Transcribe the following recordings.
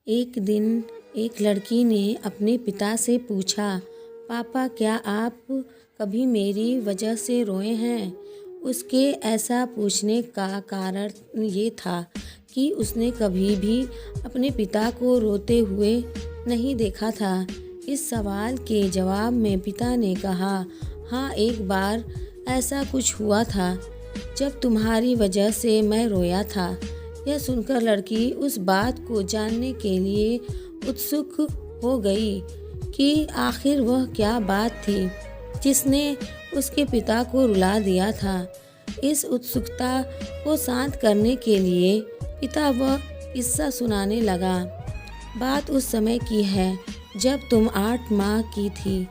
एक दिन एक लड़की ने अपने पिता से पूछा, पापा क्या आप कभी मेरी वजह से रोए हैं? उसके ऐसा पूछने का कारण ये था कि उसने कभी भी अपने पिता को रोते हुए नहीं देखा था। इस सवाल के जवाब में पिता ने कहा, हाँ, एक बार ऐसा कुछ हुआ था जब तुम्हारी वजह से मैं रोया था। यह सुनकर लड़की उस बात को जानने के लिए उत्सुक हो गई कि आखिर वह क्या बात थी जिसने उसके पिता को रुला दिया था। इस उत्सुकता को शांत करने के लिए पिता वह किस्सा सुनाने लगा। बात उस समय की है जब तुम 8 माह की थी।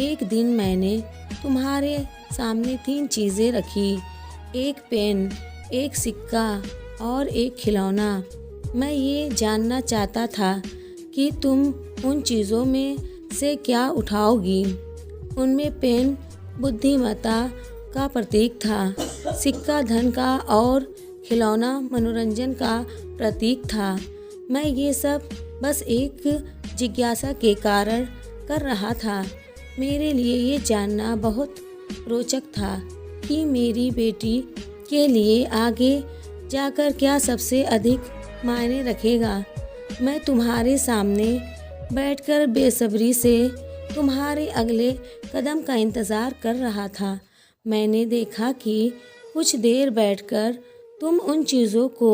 एक दिन मैंने तुम्हारे सामने 3 चीज़ें रखी, एक पेन, एक सिक्का और एक खिलौना। मैं ये जानना चाहता था कि तुम उन चीज़ों में से क्या उठाओगी। उनमें पेन बुद्धिमत्ता का प्रतीक था, सिक्का धन का और खिलौना मनोरंजन का प्रतीक था। मैं ये सब बस एक जिज्ञासा के कारण कर रहा था। मेरे लिए ये जानना बहुत रोचक था कि मेरी बेटी के लिए आगे जाकर क्या सबसे अधिक मायने रखेगा। मैं तुम्हारे सामने बैठकर बेसब्री से तुम्हारे अगले कदम का इंतज़ार कर रहा था। मैंने देखा कि कुछ देर बैठकर तुम उन चीज़ों को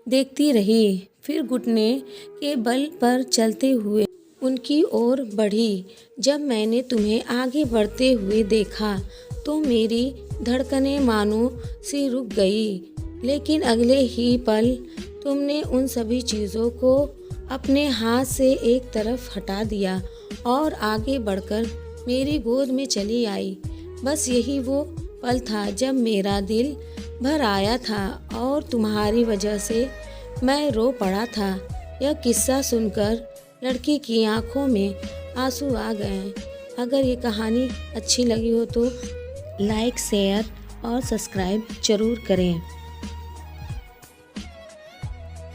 देखती रही, फिर घुटने के बल पर चलते हुए उनकी ओर बढ़ी। जब मैंने तुम्हें आगे बढ़ते हुए देखा तो मेरी धड़कनें मानो सी रुक गई, लेकिन अगले ही पल तुमने उन सभी चीज़ों को अपने हाथ से एक तरफ हटा दिया और आगे बढ़कर मेरी गोद में चली आई। बस यही वो पल था जब मेरा दिल भर आया था और तुम्हारी वजह से मैं रो पड़ा था। यह किस्सा सुनकर लड़की की आंखों में आंसू आ गए। अगर ये कहानी अच्छी लगी हो तो लाइक, शेयर और सब्सक्राइब ज़रूर करें।